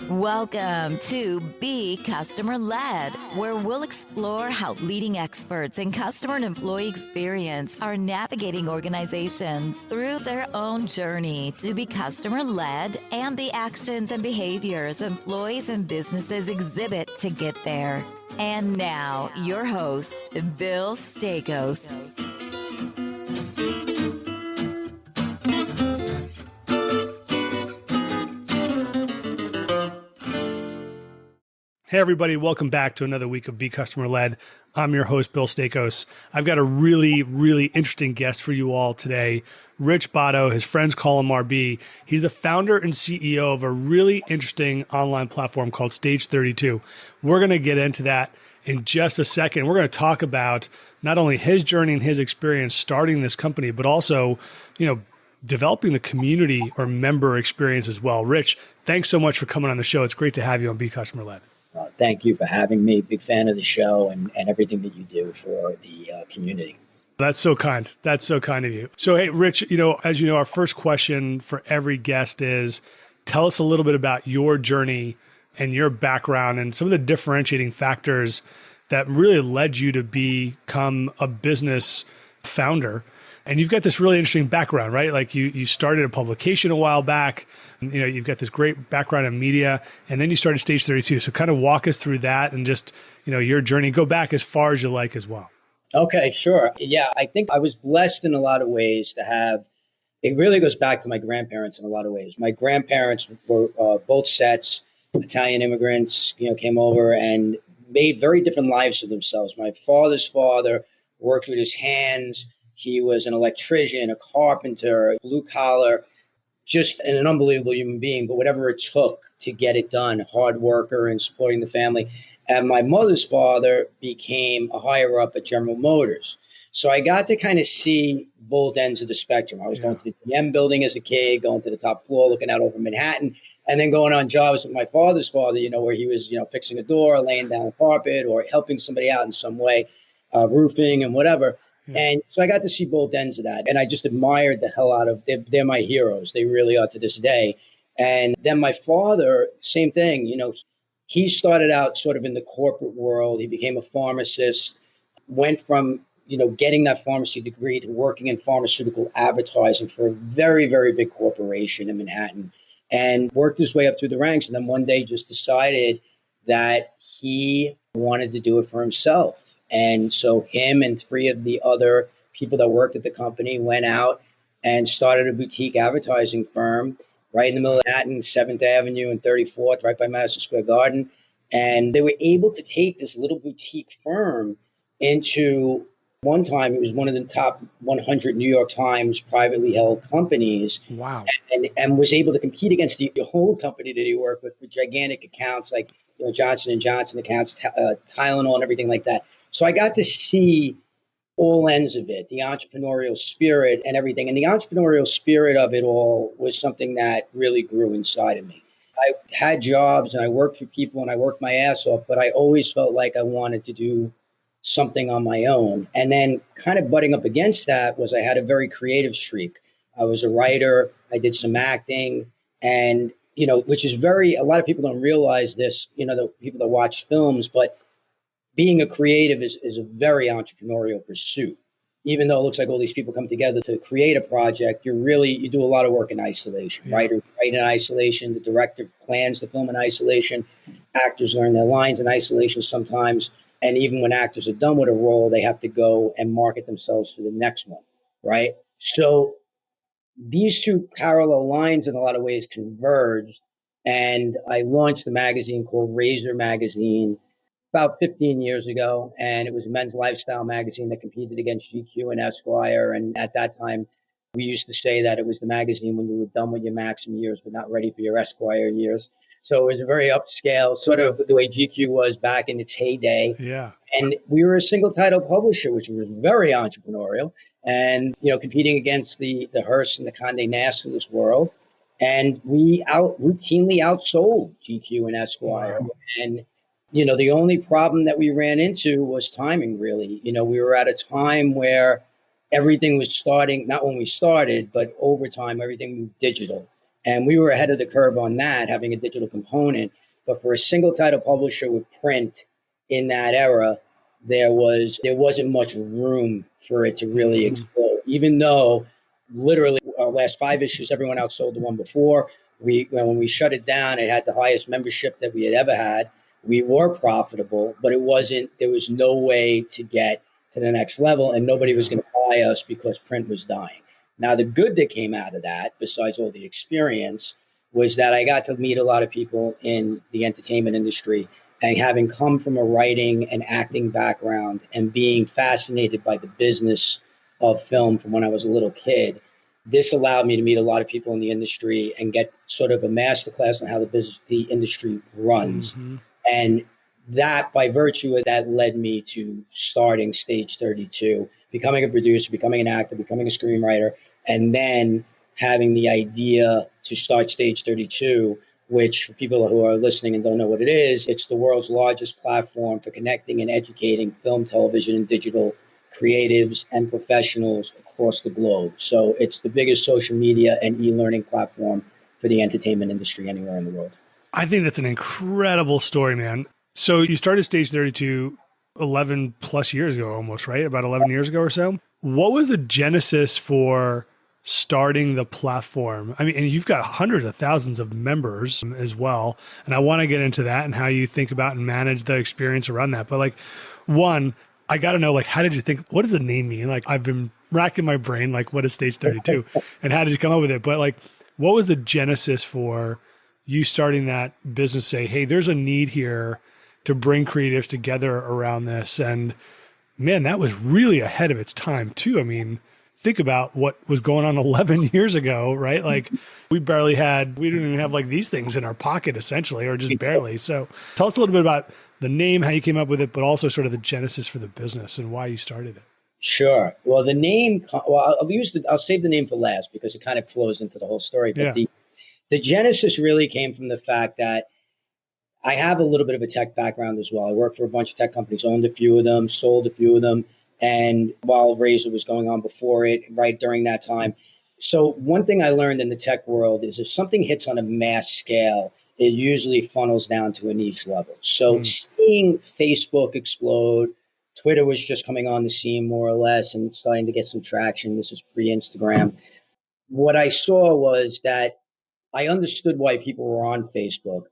Welcome to Be Customer Led, where we'll explore how leading experts in customer and employee experience are navigating organizations through their own journey to be customer led and the actions and behaviors employees and businesses exhibit to get there. And now, your host, Bill Stakos. Hey, everybody. Welcome back to another week of Be Customer Led. I'm your host, Bill Stakos. I've got a really interesting guest for you all today. Rich Botto, his friends call him RB. He's the founder and CEO of a really interesting online platform called Stage 32. We're going to get into that in just a second. We're going to talk about not only his journey and his experience starting this company, but also, developing the community or member experience as well. Rich, thanks so much for coming on the show. It's great to have you on Be Customer Led. Thank you for having me. Big fan of the show and everything that you do for the community. That's so kind. That's so kind of you. So, hey, Rich, as you know, our first question for every guest is, tell us a little bit about your journey and your background and some of the differentiating factors that really led you to become a business founder. And you've got this really interesting background, right? Like you started a publication a while back, and, you've got this great background in media, and then you started Stage 32. So kind of walk us through that and just, your journey. Go back as far as you like as well. Okay, sure. Yeah, I think I was blessed in a lot of ways to have, it really goes back to my grandparents in a lot of ways. My grandparents were both sets, Italian immigrants, came over and made very different lives for themselves. My father's father worked with his hands. He was an electrician, a carpenter, blue collar, just an unbelievable human being, but whatever it took to get it done, hard worker and supporting the family. And my mother's father became a higher up at General Motors. So I got to kind of see both ends of the spectrum. I was going to the GM building as a kid, going to the top floor, looking out over Manhattan, and then going on jobs with my father's father, where he was, fixing a door, laying down a carpet, or helping somebody out in some way, roofing and whatever. And so I got to see both ends of that. And I just admired the hell out of them. They're my heroes. They really are to this day. And then my father, same thing, he started out sort of in the corporate world. He became a pharmacist, went from, getting that pharmacy degree to working in pharmaceutical advertising for a very, very big corporation in Manhattan, and worked his way up through the ranks. And then one day just decided that he wanted to do it for himself. And so him and three of the other people that worked at the company went out and started a boutique advertising firm right in the middle of Manhattan, 7th Avenue and 34th, right by Madison Square Garden. And they were able to take this little boutique firm into, one time, it was one of the top 100 New York Times privately held companies. Wow. And was able to compete against the whole company that he worked with gigantic accounts like Johnson & Johnson accounts, Tylenol and everything like that. So I got to see all ends of it, the entrepreneurial spirit and everything. And the entrepreneurial spirit of it all was something that really grew inside of me. I had jobs and I worked for people and I worked my ass off, but I always felt like I wanted to do something on my own. And then kind of butting up against that was I had a very creative streak. I was a writer. I did some acting, and, which is a lot of people don't realize this, the people that watch films, but being a creative is a very entrepreneurial pursuit. Even though it looks like all these people come together to create a project, you do a lot of work in isolation. Writers write in isolation, the director plans the film in isolation, actors learn their lines in isolation sometimes. And even when actors are done with a role, they have to go and market themselves to the next one, right? So these two parallel lines in a lot of ways converged. And I launched a magazine called Razor Magazine about 15 years ago, and it was a men's lifestyle magazine that competed against GQ and Esquire. And at that time, we used to say that it was the magazine when you were done with your Maxim years, but not ready for your Esquire years. So it was a very upscale, sort of the way GQ was back in its heyday. Yeah. And we were a single title publisher, which was very entrepreneurial, and competing against the Hearst and the Condé Nast of this world. And we routinely outsold GQ and Esquire. Wow. And the only problem that we ran into was timing, really. We were at a time where everything was starting, not when we started, but over time, everything moved digital. And we were ahead of the curve on that, having a digital component. But for a single title publisher with print in that era, there wasn't much room for it to really explode. Even though literally our last 5 issues, everyone else sold the one before. When we shut it down, it had the highest membership that we had ever had. We were profitable, but it wasn't. There was no way to get to the next level, and nobody was going to buy us because print was dying. Now, the good that came out of that, besides all the experience, was that I got to meet a lot of people in the entertainment industry. And having come from a writing and acting background and being fascinated by the business of film from when I was a little kid, this allowed me to meet a lot of people in the industry and get sort of a masterclass on how the industry runs. And that, by virtue of that, led me to starting Stage 32, becoming a producer, becoming an actor, becoming a screenwriter, and then having the idea to start Stage 32, which for people who are listening and don't know what it is, it's the world's largest platform for connecting and educating film, television, and digital creatives and professionals across the globe. So it's the biggest social media and e-learning platform for the entertainment industry anywhere in the world. I think that's an incredible story, man. So you started Stage 32 11 plus years ago almost, right? About 11 years ago or so. What was the genesis for starting the platform? I mean, and you've got hundreds of thousands of members as well. And I want to get into that and how you think about and manage the experience around that. But like, one, I got to know, like, how did you think, what does the name mean? Like, I've been racking my brain, like, what is Stage 32 and how did you come up with it? But like, what was the genesis for you starting that business? Say, hey, there's a need here to bring creatives together around this. And man, that was really ahead of its time too. I mean, think about what was going on 11 years ago, right? Like we didn't even have like these things in our pocket essentially, or just barely. So tell us a little bit about the name, how you came up with it, but also sort of the genesis for the business and why you started it. Sure. Well, the name, I'll save the name for last because it kind of flows into the whole story. But the genesis really came from the fact that I have a little bit of a tech background as well. I worked for a bunch of tech companies, owned a few of them, sold a few of them. And while Razor was going on before it, right during that time. So one thing I learned in the tech world is if something hits on a mass scale, it usually funnels down to a niche level. So seeing Facebook explode, Twitter was just coming on the scene more or less and starting to get some traction. This is pre-Instagram. What I saw was that I understood why people were on Facebook,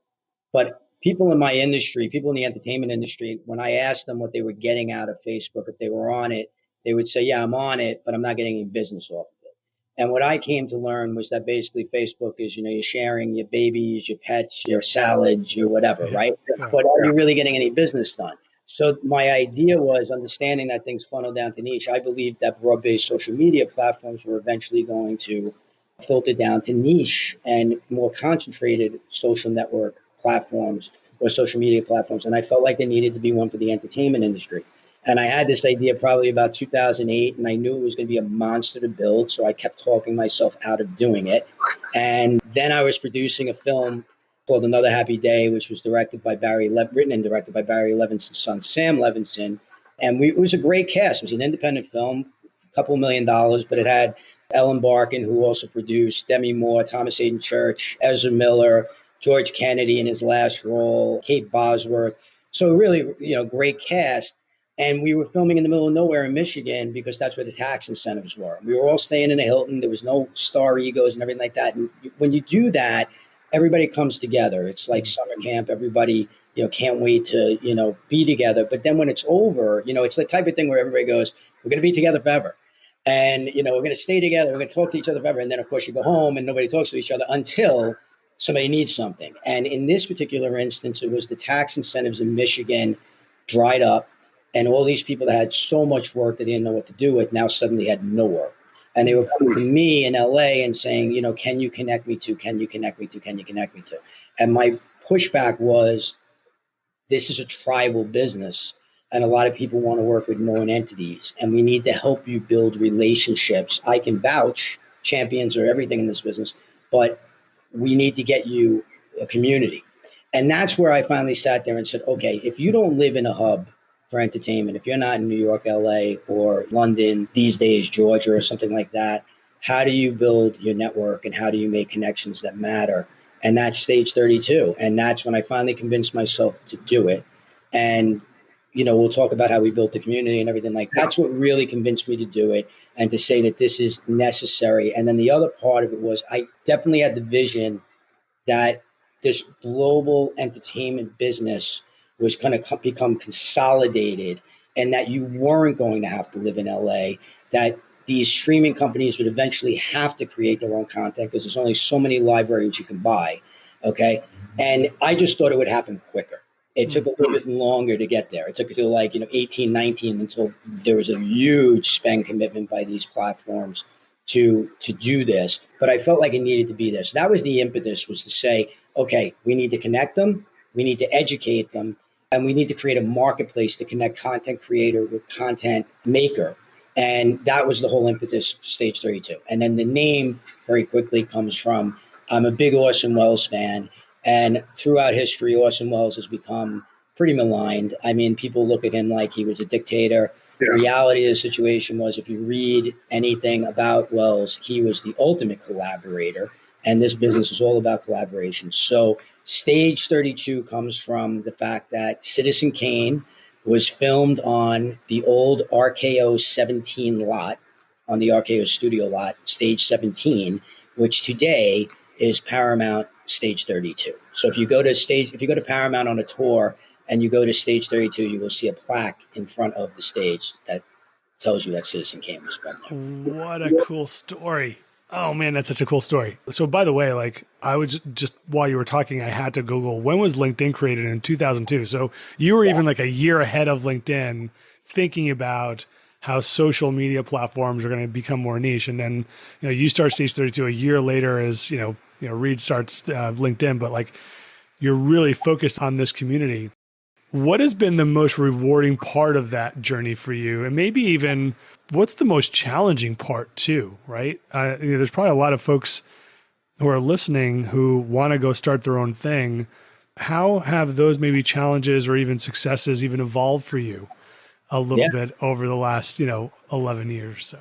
but people in my industry, people in the entertainment industry, when I asked them what they were getting out of Facebook, if they were on it, they would say, yeah, I'm on it, but I'm not getting any business off of it. And what I came to learn was that basically Facebook is, you're sharing your babies, your pets, your salads, your whatever, right? But are you really getting any business done? So my idea was understanding that things funnel down to niche. I believed that broad-based social media platforms were eventually going to filter down to niche and more concentrated social network platforms or social media platforms. And I felt like there needed to be one for the entertainment industry. And I had this idea probably about 2008, and I knew it was going to be a monster to build. So I kept talking myself out of doing it. And then I was producing a film called Another Happy Day, which was written and directed by Barry Levinson's son, Sam Levinson. And it was a great cast. It was an independent film, a couple $1 million, but it had Ellen Barkin, who also produced, Demi Moore, Thomas Hayden Church, Ezra Miller, George Kennedy in his last role, Kate Bosworth. So really, great cast. And we were filming in the middle of nowhere in Michigan because that's where the tax incentives were. We were all staying in a Hilton. There was no star egos and everything like that. And when you do that, everybody comes together. It's like summer camp. Everybody, can't wait to, be together. But then when it's over, it's the type of thing where everybody goes, we're going to be together forever. And, we're going to stay together. We're going to talk to each other forever. And then, of course, you go home and nobody talks to each other until somebody needs something. And in this particular instance, it was the tax incentives in Michigan dried up. And all these people that had so much work that they didn't know what to do with now suddenly had no work. And they were coming to me in LA and saying, can you connect me to, can you connect me to, can you connect me to? And my pushback was, this is a tribal business. And a lot of people want to work with known entities. And we need to help you build relationships. I can vouch, champions are everything in this business, but we need to get you a community. And that's where I finally sat there and said, okay, if you don't live in a hub for entertainment, if you're not in New York, LA, or London, these days, Georgia, or something like that, how do you build your network and how do you make connections that matter? And that's stage 32. And that's when I finally convinced myself to do it. And, we'll talk about how we built the community and everything like that. That's what really convinced me to do it and to say that this is necessary. And then the other part of it was I definitely had the vision that this global entertainment business was going to become consolidated and that you weren't going to have to live in LA, that these streaming companies would eventually have to create their own content because there's only so many libraries you can buy. Okay. And I just thought it would happen quicker. It took a little bit longer to get there. It took until 18, 19 until there was a huge spend commitment by these platforms to do this, but I felt like it needed to be this. That was the impetus, was to say, okay, we need to connect them, we need to educate them, and we need to create a marketplace to connect content creator with content maker. And that was the whole impetus for Stage 32. And then the name very quickly comes from, I'm a big Orson Welles fan, and throughout history, Orson Welles has become pretty maligned. I mean, people look at him like he was a dictator. The reality of the situation was, if you read anything about Wells, he was the ultimate collaborator, and this business is all about collaboration. So Stage 32 comes from the fact that Citizen Kane was filmed on the old RKO 17 lot, on the RKO studio lot, Stage 17, which today is Paramount Stage 32. So if you go to Paramount on a tour, and you go to Stage 32, you will see a plaque in front of the stage that tells you that Citizen Kane was filmed there. What a cool story. Oh man, that's such a cool story. So by the way, I was just while you were talking, I had to Google, when was LinkedIn created? In 2002. So you were even like a year ahead of LinkedIn, thinking about how social media platforms are going to become more niche. And then, you start Stage 32 a year later as, Reed starts LinkedIn, but you're really focused on this community. What has been the most rewarding part of that journey for you? And maybe even what's the most challenging part too, right? There's probably a lot of folks who are listening who want to go start their own thing. How have those maybe challenges or even successes even evolved for you a little bit over the last, 11 years or so?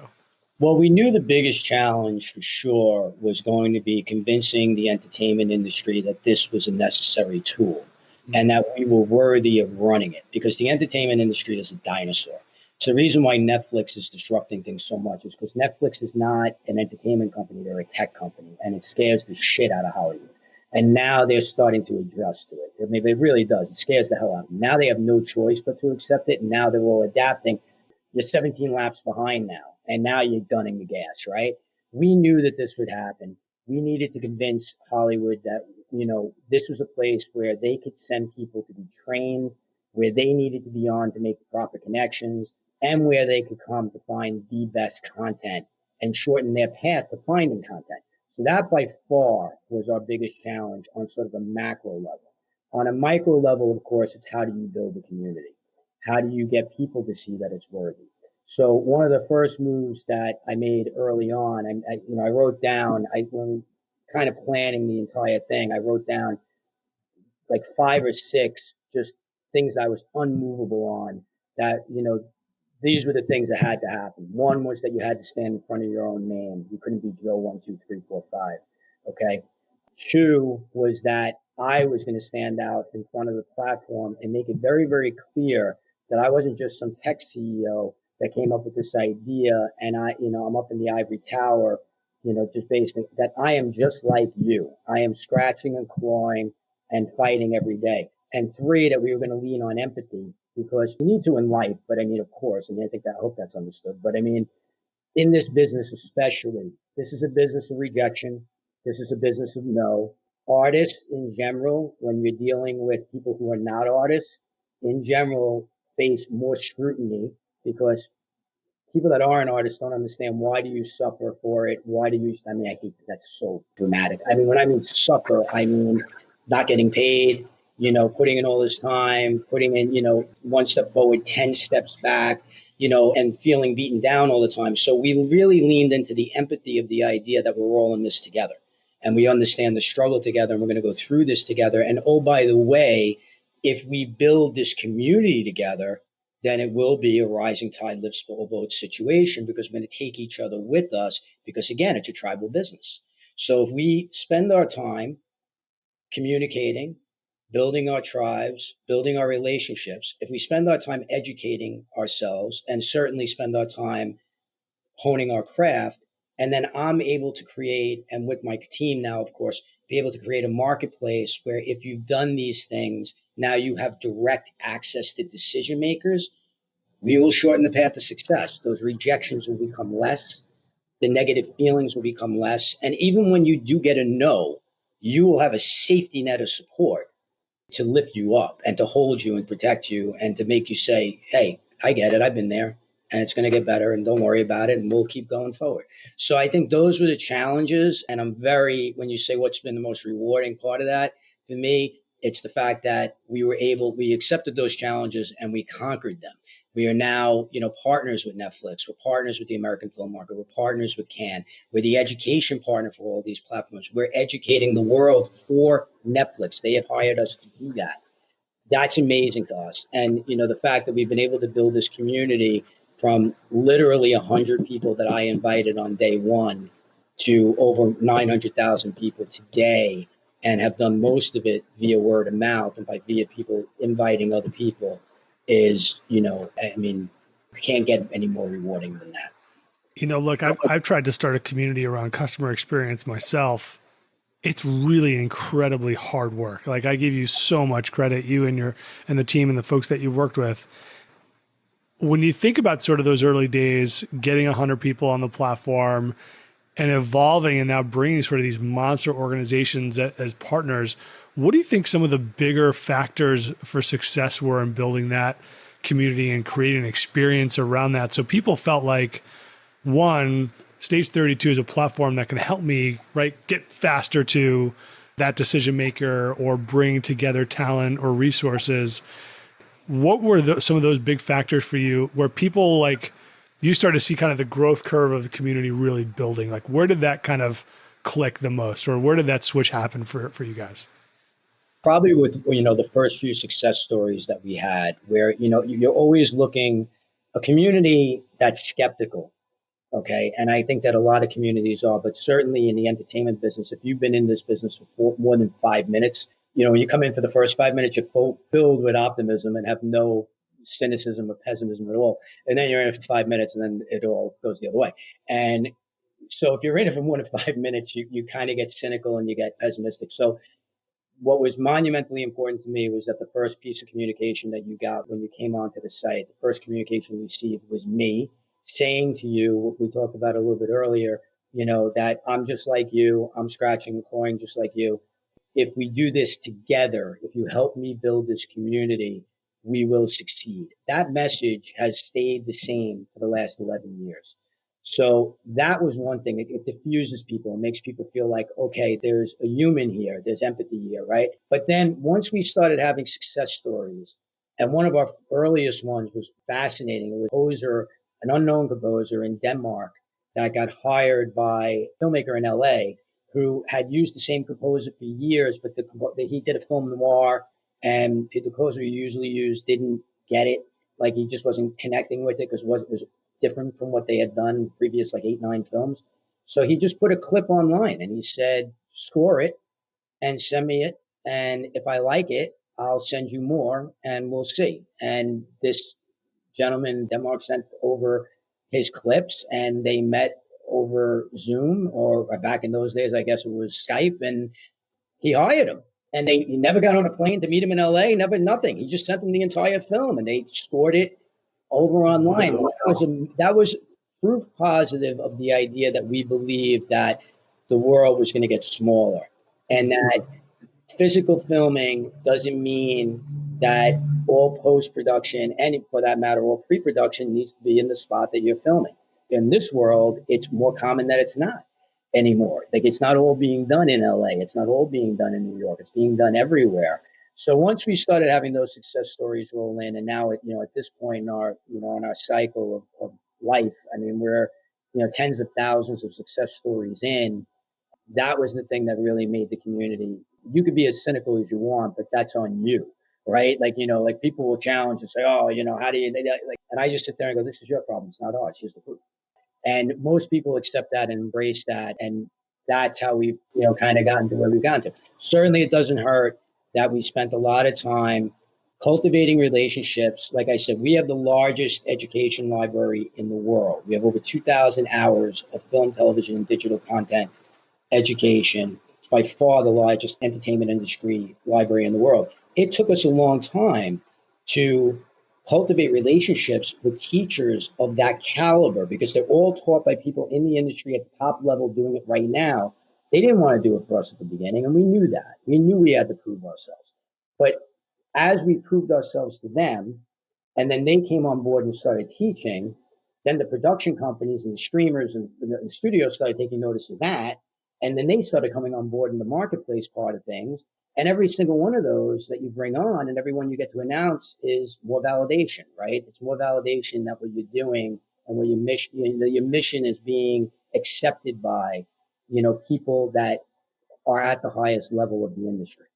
Well, we knew the biggest challenge for sure was going to be convincing the entertainment industry that this was a necessary tool and that we were worthy of running it, because the entertainment industry is a dinosaur. So the reason why Netflix is disrupting things so much is because Netflix is not an entertainment company, they're a tech company, and it scares the shit out of Hollywood. And now they're starting to adjust to it. I mean, it really does. It scares the hell out of them. Now they have no choice but to accept it, and now they're all adapting. You're 17 laps behind now, and now you're gunning the gas, right? We knew that this would happen. We needed to convince Hollywood that, this was a place where they could send people to be trained, where they needed to be on to make the proper connections, and where they could come to find the best content and shorten their path to finding content. So that by far was our biggest challenge on sort of a macro level. On a micro level, of course, it's how do you build a community? How do you get people to see that it's worthy? So one of the first moves that I made early on, I wrote down, when kind of planning the entire thing, I wrote down like 5 or 6 just things I was unmovable on, that, these were the things that had to happen. One was that you had to stand in front of your own name. You couldn't be Joe 1, 2, 3, 4, 5. Okay. 2 was that I was going to stand out in front of the platform and make it very, very clear that I wasn't just some tech CEO that came up with this idea and I'm up in the ivory tower, just basically that I am just like you. I am scratching and clawing and fighting every day. And 3, that we were going to lean on empathy, because you need to in life. But I mean, of course, I hope that's understood. But I mean, in this business especially, this is a business of rejection. This is a business of no. Artists in general, when you're dealing with people who are not artists, in general, face more scrutiny, because people that aren't artists don't understand, why do you suffer for it? I hate that's so dramatic. I mean, when I mean suffer, I mean not getting paid, putting in all this time, putting in, one step forward, 10 steps back, and feeling beaten down all the time. So we really leaned into the empathy of the idea that we're all in this together and we understand the struggle together and we're going to go through this together. And oh, by the way, if we build this community together, then it will be a rising tide lifts all boats situation, because we're going to take each other with us, because again, it's a tribal business. So if we spend our time communicating, building our tribes, building our relationships, if we spend our time educating ourselves, and certainly spend our time honing our craft, and then I'm able to create, and with my team now, of course, be able to create a marketplace where if you've done these things, now you have direct access to decision makers, we will shorten the path to success. Those rejections will become less. The negative feelings will become less. And even when you do get a no, you will have a safety net of support to lift you up and to hold you and protect you and to make you say, hey, I get it. I've been there and it's going to get better and don't worry about it. And we'll keep going forward. So I think those were the challenges. And I'm when you say what's been the most rewarding part of that, for me, it's the fact that we accepted those challenges and we conquered them. We are now, partners with Netflix. We're partners with the American film market. We're partners with Cannes. We're the education partner for all these platforms. We're educating the world for Netflix. They have hired us to do that. That's amazing to us. And, the fact that we've been able to build this community from literally 100 people that I invited on day one to over 900,000 people today, and have done most of it via word of mouth and via people inviting other people is, can't get any more rewarding than that. Look, I've tried to start a community around customer experience myself. It's really incredibly hard work. Like, I give you so much credit, you and the team and the folks that you've worked with. When you think about sort of those early days, getting 100 people on the platform and evolving and now bringing sort of these monster organizations as partners, what do you think some of the bigger factors for success were in building that community and creating an experience around that? So people felt like, one, Stage 32 is a platform that can help me, get faster to that decision maker or bring together talent or resources. What were some of those big factors for you where people you started to see kind of the growth curve of the community really building? Like, where did that kind of click the most, or where did that switch happen for you guys? Probably with, the first few success stories that we had, where, you're always looking, a community that's skeptical. Okay. And I think that a lot of communities are, but certainly in the entertainment business, if you've been in this business for more than 5 minutes, when you come in for the first 5 minutes, you're filled with optimism and have no cynicism or pessimism at all. And then you're in it for 5 minutes and then it all goes the other way. And so if you're in it for more than 5 minutes, you kind of get cynical and you get pessimistic. So what was monumentally important to me was that the first piece of communication that you got when you came onto the site, the first communication you received was me saying to you what we talked about a little bit earlier, that I'm just like you, I'm scratching and clawing just like you. If we do this together, if you help me build this community, we will succeed. That message has stayed the same for the last 11 years. So that was one thing. It diffuses people and makes people feel like, okay, there's a human here. There's empathy here, right? But then once we started having success stories, and one of our earliest ones was fascinating. It was a composer, an unknown composer in Denmark that got hired by a filmmaker in LA who had used the same composer for years, but he did a film noir, and the composer he usually used didn't get it. Like, he just wasn't connecting with it because it was different from what they had done previous, like 8, 9 films. So he just put a clip online and he said, score it and send me it. And if I like it, I'll send you more and we'll see. And this gentleman in Denmark sent over his clips and they met over Zoom, or back in those days, I guess it was Skype, and he hired him. And he never got on a plane to meet him in LA, nothing. He just sent them the entire film and they scored it over online. That was proof positive of the idea that we believed that the world was going to get smaller, and that physical filming doesn't mean that all post-production, and for that matter, all pre-production needs to be in the spot that you're filming. In this world, it's more common that it's not anymore. Like, it's not all being done in LA. It's not all being done in New York. It's being done everywhere. So once we started having those success stories roll in, and now at this point in our in our cycle of life, I mean, we're tens of thousands of success stories in. That was the thing that really made the community. You could be as cynical as you want, but that's on you. right? Like, like people will challenge and say, oh, how do you, like, and I just sit there and go, this is your problem. It's not ours. Here's the proof. And most people accept that and embrace that. And that's how we, kind of gotten to where we've gotten to. Certainly, it doesn't hurt that we spent a lot of time cultivating relationships. Like I said, we have the largest education library in the world. We have over 2,000 hours of film, television, and digital content education. It's by far the largest entertainment industry library in the world. It took us a long time to cultivate relationships with teachers of that caliber because they're all taught by people in the industry at the top level doing it right now. They didn't want to do it for us at the beginning, and we knew that. We knew we had to prove ourselves. But as we proved ourselves to them, and then they came on board and started teaching, then the production companies and the streamers and the studios started taking notice of that. And then they started coming on board in the marketplace part of things. And every single one of those that you bring on and every one you get to announce is more validation, right? It's more validation that what you're doing and what your mission is being accepted by, people that are at the highest level of the industry.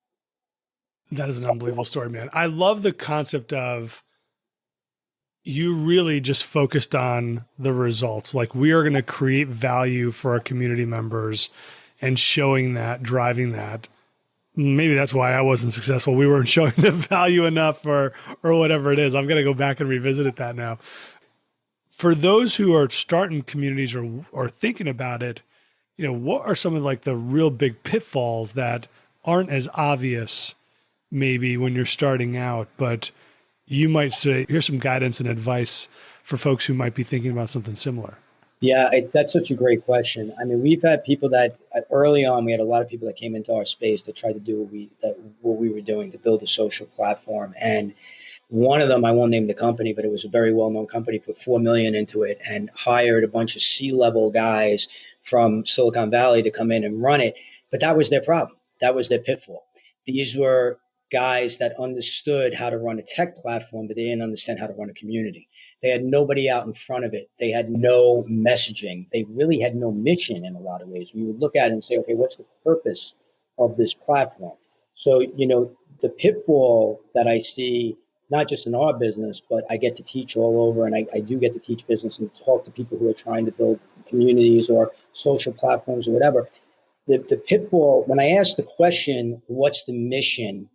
That is an unbelievable story, man. I love the concept of you really just focused on the results. Like, we are going to create value for our community members and showing that, driving that. Maybe that's why I wasn't successful. We weren't showing the value enough or whatever it is. I'm going to go back and revisit it that now. For those who are starting communities or thinking about it, what are some of like the real big pitfalls that aren't as obvious maybe when you're starting out, but you might say, here's some guidance and advice for folks who might be thinking about something similar? Yeah, that's such a great question. I mean, we've had people that early on, we had a lot of people that came into our space to try to do what we were doing to build a social platform. And one of them, I won't name the company, but it was a very well-known company, put 4 million into it and hired a bunch of C-level guys from Silicon Valley to come in and run it. But that was their problem. That was their pitfall. These were guys that understood how to run a tech platform, but they didn't understand how to run a community. They had nobody out in front of it. They had no messaging. They really had no mission in a lot of ways. We would look at it and say, okay, what's the purpose of this platform? So, the pitfall that I see, not just in our business, but I get to teach all over, and I do get to teach business and talk to people who are trying to build communities or social platforms or whatever. The pitfall, when I ask the question, what's the mission?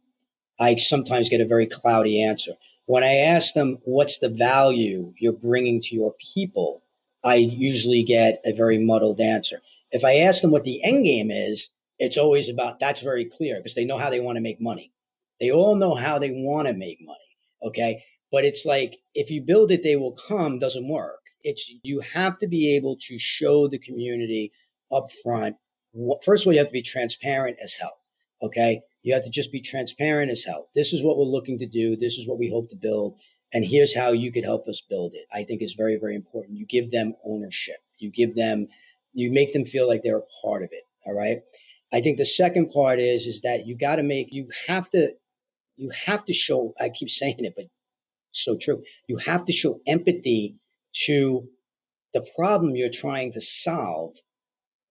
I sometimes get a very cloudy answer. When I ask them, what's the value you're bringing to your people? I usually get a very muddled answer. If I ask them what the end game is, it's always about, that's very clear because they know how they want to make money. They all know how they want to make money. Okay. But it's like, if you build it, they will come doesn't work. You have to be able to show the community up front. First of all, you have to be transparent as hell. Okay. You have to just be transparent as hell. This is what we're looking to do. This is what we hope to build. And here's how you could help us build it. I think is very, very important. You give them ownership. You make them feel like they're a part of it. All right. I think the second part is that you have to show, I keep saying it, but it's so true. You have to show empathy to the problem you're trying to solve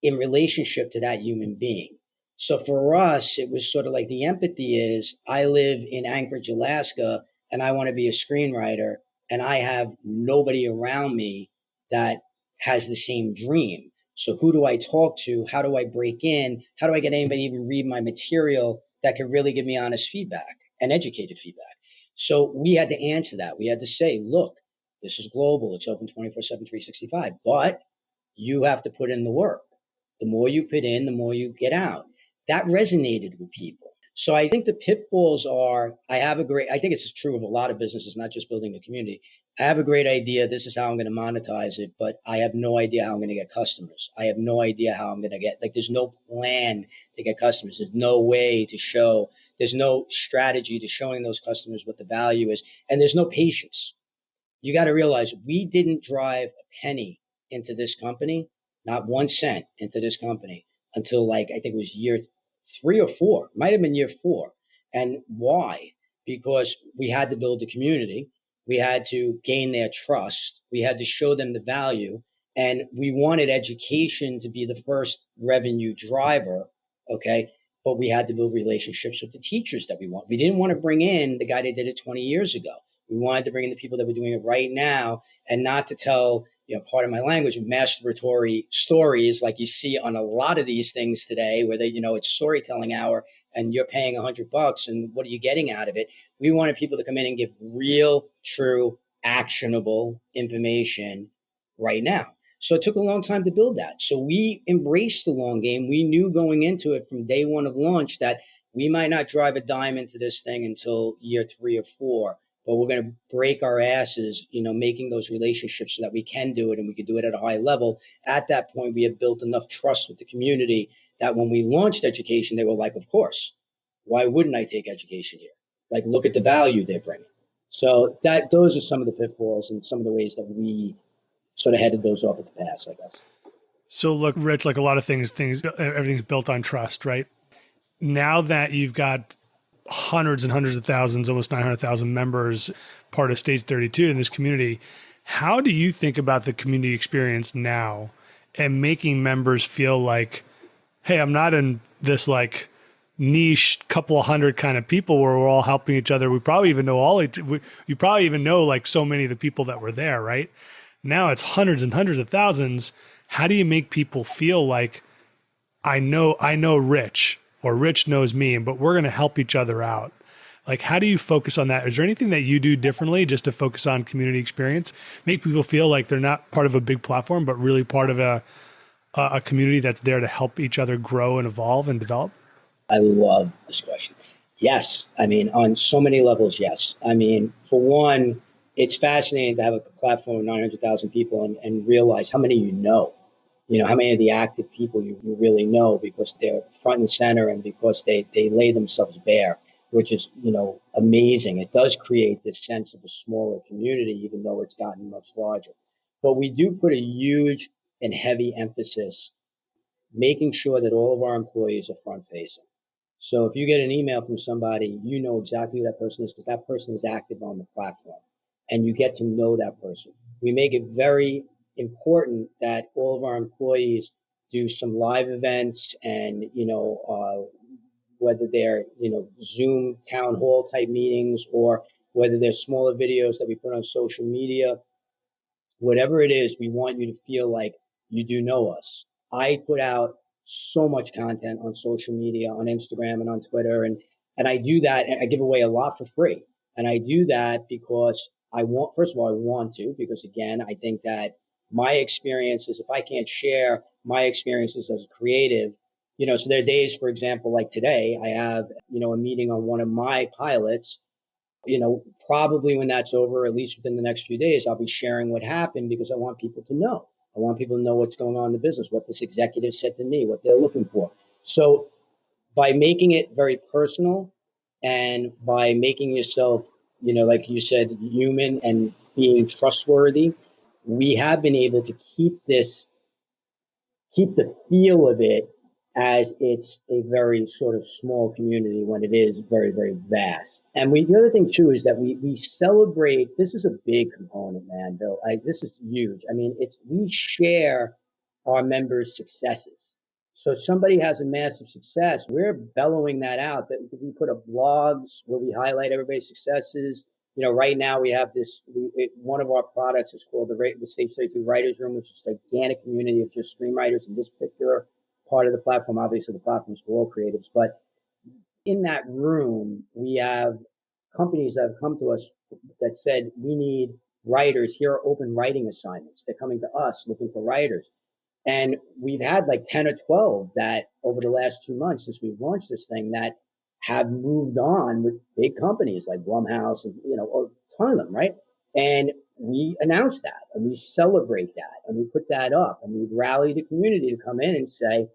in relationship to that human being. So for us, it was sort of like the empathy is I live in Anchorage, Alaska, and I want to be a screenwriter, and I have nobody around me that has the same dream. So who do I talk to? How do I break in? How do I get anybody to even read my material that can really give me honest feedback and educated feedback? So we had to answer that. We had to say, look, this is global. It's open 24/7, 365, but you have to put in the work. The more you put in, the more you get out. That resonated with people. So I think the pitfalls are, I think it's true of a lot of businesses, not just building a community. I have a great idea. This is how I'm going to monetize it, but I have no idea how I'm going to get customers. I have no idea how I'm going to there's no plan to get customers. There's no way to show, there's no strategy to showing those customers what the value is. And there's no patience. You got to realize we didn't drive a penny into this company, not 1 cent into this company until I think it was year 3 or 4, might have been year 4. And why? Because we had to build a community. We had to gain their trust. We had to show them the value. And we wanted education to be the first revenue driver. Okay. but we had to build relationships with the teachers that we want. We didn't want to bring in the guy that did it 20 years ago. We wanted to bring in the people that were doing it right now, and not to tell, part of my language, masturbatory stories like you see on a lot of these things today, where it's storytelling hour and you're paying $100 and what are you getting out of it? We wanted people to come in and give real, true, actionable information right now. So it took a long time to build that. So we embraced the long game. We knew going into it from day one of launch that we might not drive a dime into this thing until year 3 or 4, but we're going to break our asses, making those relationships so that we can do it and we can do it at a high level. At that point, we had built enough trust with the community that when we launched education, they were like, of course, why wouldn't I take education here? Like, look at the value they're bringing. So those are some of the pitfalls and some of the ways that we sort of headed those off at the pass, I guess. So look, Rich, like a lot of things, everything's built on trust, right? Now that you've got hundreds and hundreds of thousands, almost 900,000 members, part of Stage 32 in this community, how do you think about the community experience now and making members feel like, hey, I'm not in this like niche couple of hundred kind of people where we're all helping each other. We probably even know you probably even know like so many of the people that were there, right? Now it's hundreds and hundreds of thousands. How do you make people feel like I know Rich, or Rich knows me, but we're going to help each other out? Like, how do you focus on that? Is there anything that you do differently just to focus on community experience? Make people feel like they're not part of a big platform, but really part of a community that's there to help each other grow and evolve and develop? I love this question. Yes. I mean, on so many levels, yes. I mean, for one, it's fascinating to have a platform of 900,000 people and realize how many how many of the active people you really know, because they're front and center and because they lay themselves bare, which is, amazing. It does create this sense of a smaller community, even though it's gotten much larger. But we do put a huge and heavy emphasis making sure that all of our employees are front facing. So if you get an email from somebody, you know exactly who that person is because that person is active on the platform and you get to know that person. We make it very important that all of our employees do some live events and, whether they're, Zoom town hall type meetings or whether they're smaller videos that we put on social media, whatever it is, we want you to feel like you do know us. I put out so much content on social media, on Instagram and on Twitter, and I do that, and I give away a lot for free. And I do that because first of all, I want to, because again, I think that my experiences, if I can't share my experiences as a creative, so there are days, for example, like today, I have, a meeting on one of my pilots. Probably when that's over, at least within the next few days, I'll be sharing what happened because I want people to know. I want people to know what's going on in the business, what this executive said to me, what they're looking for. So by making it very personal and by making yourself, like you said, human and being trustworthy, we have been able to keep the feel of it as it's a very sort of small community when it is very, very vast. And the other thing too is that we celebrate. This is a big component, man, Bill. This is huge. I mean, we share our members' successes. So somebody has a massive success, we're bellowing that out. That we put up blogs where we highlight everybody's successes. Right now we have one of our products is called the Stage 32 Writers Room, which is a gigantic community of just screenwriters in this particular part of the platform. Obviously, the platform's for all creatives, but in that room, we have companies that have come to us that said, we need writers. Here are open writing assignments. They're coming to us looking for writers. And we've had like 10 or 12 that over the last 2 months since we've launched this thing that have moved on with big companies like Blumhouse and, a ton of them, right? And we announce that and we celebrate that and we put that up and we rally the community to come in and say,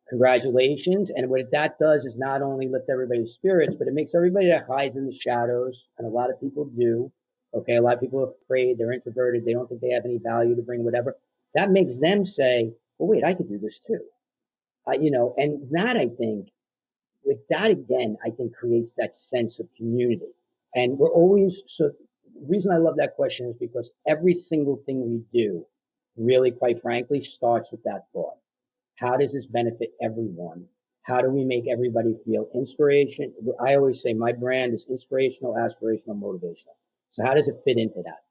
congratulations. And what that does is not only lift everybody's spirits, but it makes everybody that hides in the shadows, and a lot of people do. Okay, a lot of people are afraid, they're introverted, they don't think they have any value to bring, whatever. That makes them say, well, wait, I could do this too. And that I think creates that sense of community. And the reason I love that question is because every single thing we do, really, quite frankly, starts with that thought. How does this benefit everyone? How do we make everybody feel inspiration? I always say my brand is inspirational, aspirational, motivational. So how does it fit into that?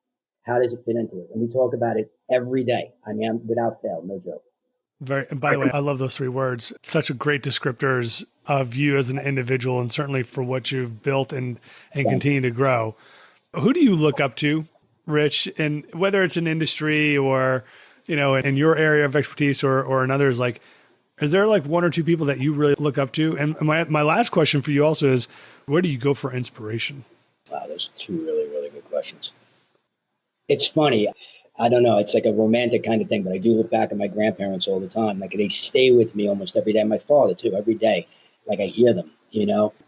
How does it fit into it? And we talk about it every day. I mean, without fail, no joke. Very, and by the way, I love those three words. Such a great descriptors of you as an individual, and certainly for what you've built and continue to grow. Who do you look up to, Rich? And whether it's an industry or, in your area of expertise or in others, like, is there like one or two people that you really look up to? And my last question for you also is, where do you go for inspiration? Wow, those are two really, really good questions. It's funny. I don't know. It's like a romantic kind of thing, but I do look back at my grandparents all the time. Like they stay with me almost every day. My father too, every day. Like I hear them,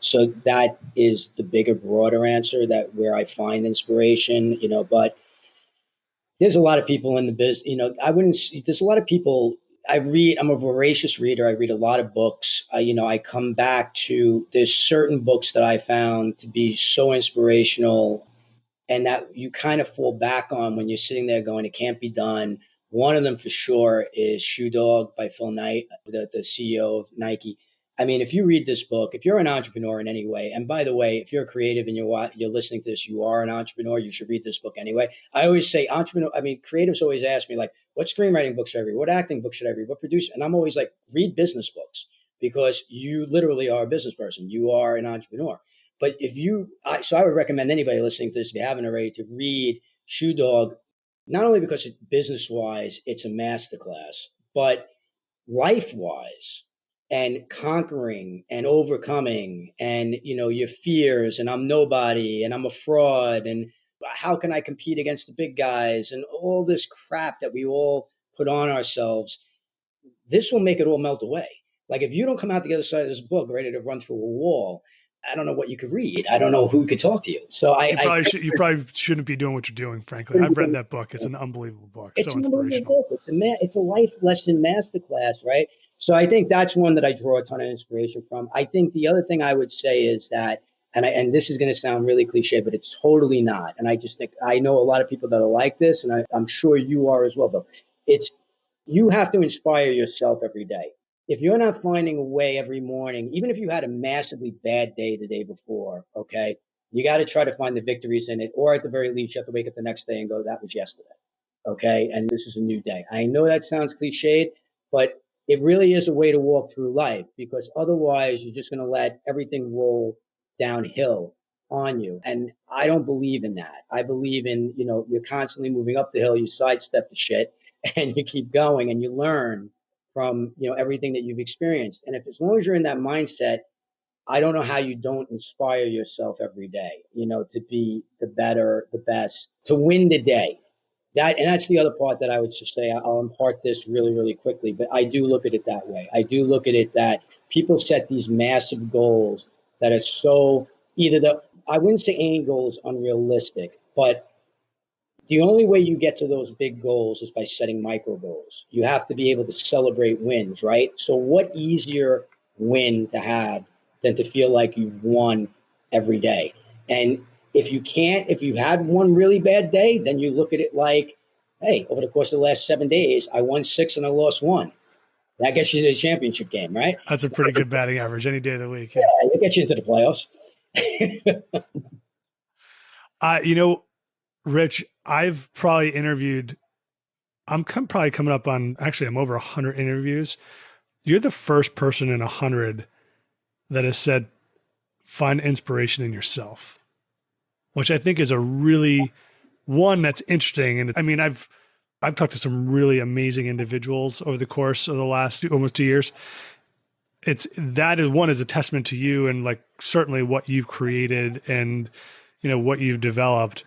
So that is the bigger, broader answer that where I find inspiration, but there's a lot of people in the business, there's a lot of people I'm a voracious reader. I read a lot of books. I come back to, there's certain books that I found to be so inspirational and that you kind of fall back on when you're sitting there going, it can't be done. One of them for sure is Shoe Dog by Phil Knight, the CEO of Nike. I mean, if you read this book, if you're an entrepreneur in any way, and by the way, if you're creative and you're listening to this, you are an entrepreneur, you should read this book anyway. I always say creatives always ask me like, what screenwriting books should I read? What acting books should I read? What producer? And I'm always like, read business books because you literally are a business person. You are an entrepreneur. But so I would recommend anybody listening to this, if you haven't already, to read Shoe Dog, not only because business-wise, it's a masterclass, but life-wise and conquering and overcoming and, your fears and I'm nobody and I'm a fraud and how can I compete against the big guys and all this crap that we all put on ourselves. This will make it all melt away. Like if you don't come out the other side of this book ready to run through a wall, I don't know what you could read. I don't know who could talk to you. So you probably shouldn't be doing what you're doing, frankly. I've read that book. It's an unbelievable book. It's so inspirational. Book. It's a life lesson masterclass, right? So I think that's one that I draw a ton of inspiration from. I think the other thing I would say is that, and this is going to sound really cliche, but it's totally not. And I just think I know a lot of people that are like this, and I'm sure you are as well, Bill. You have to inspire yourself every day. If you're not finding a way every morning, even if you had a massively bad day the day before, okay, you got to try to find the victories in it. Or at the very least, you have to wake up the next day and go, that was yesterday. Okay. And this is a new day. I know that sounds cliched, but it really is a way to walk through life because otherwise you're just going to let everything roll downhill on you. And I don't believe in that. I believe in, you're constantly moving up the hill, you sidestep the shit and you keep going and you learn from everything that you've experienced. And if as long as you're in that mindset, I don't know how you don't inspire yourself every day, to be the better, the best, to win the day. That's the other part that I would just say. I'll impart this really, really quickly, but I do look at it that way. I do look at it that people set these massive goals that are so I wouldn't say any goal is unrealistic, but the only way you get to those big goals is by setting micro goals. You have to be able to celebrate wins, right? So what easier win to have than to feel like you've won every day? And if you had one really bad day, then you look at it like, hey, over the course of the last 7 days, I won 6 and I lost 1. That gets you to the championship game, right? That's a pretty good batting average any day of the week. Yeah, it gets you into the playoffs. Rich, I've probably interviewed, probably coming up on, actually, I'm over 100 interviews. You're the first person in 100 that has said, find inspiration in yourself, which I think is a really one that's interesting. And I mean, I've talked to some really amazing individuals over the course of the last almost 2 years. That is a testament to you and like certainly what you've created and, what you've developed.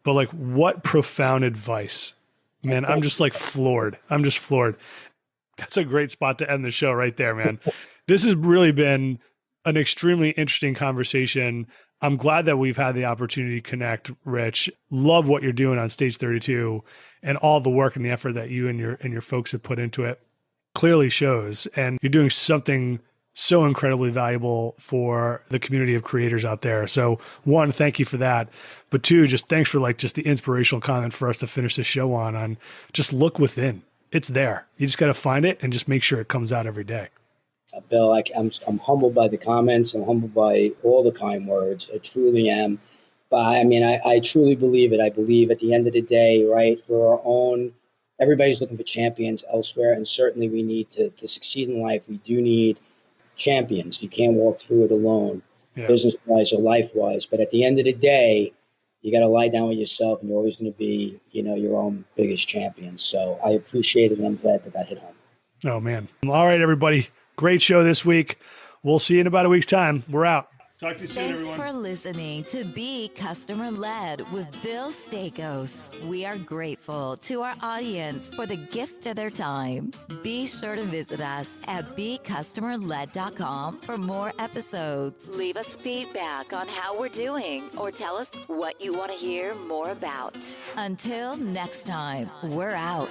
But like, what profound advice, man. I'm just like floored. I'm just floored. That's a great spot to end the show right there, man. This has really been an extremely interesting conversation. I'm glad that we've had the opportunity to connect, Rich. Love what you're doing on Stage 32 and all the work and the effort that you and your folks have put into it clearly shows. And you're doing something so incredibly valuable for the community of creators out there. So one, thank you for that. But two, just thanks for like just the inspirational comment for us to finish the show on just look within. It's there. You just got to find it and just make sure it comes out every day. Bill, I'm humbled by the comments. I'm humbled by all the kind words. I truly am. But I mean, I truly believe it. I believe at the end of the day, right, for our own, everybody's looking for champions elsewhere. And certainly we need to succeed in life. We do need champions. You can't walk through it alone, Yeah. business wise or life wise. But at the end of the day, you got to lie down with yourself, and you're always going to be, your own biggest champion. So I appreciate it, and I'm glad that hit home. Oh, man. All right, everybody. Great show this week. We'll see you in about a week's time. We're out. Talk to you soon, Thanks everyone. for listening to Be Customer Led with Bill Stakos. We are grateful to our audience for the gift of their time. Be sure to visit us at becustomerled.com for more episodes. Leave us feedback on how we're doing or tell us what you want to hear more about. Until next time, we're out.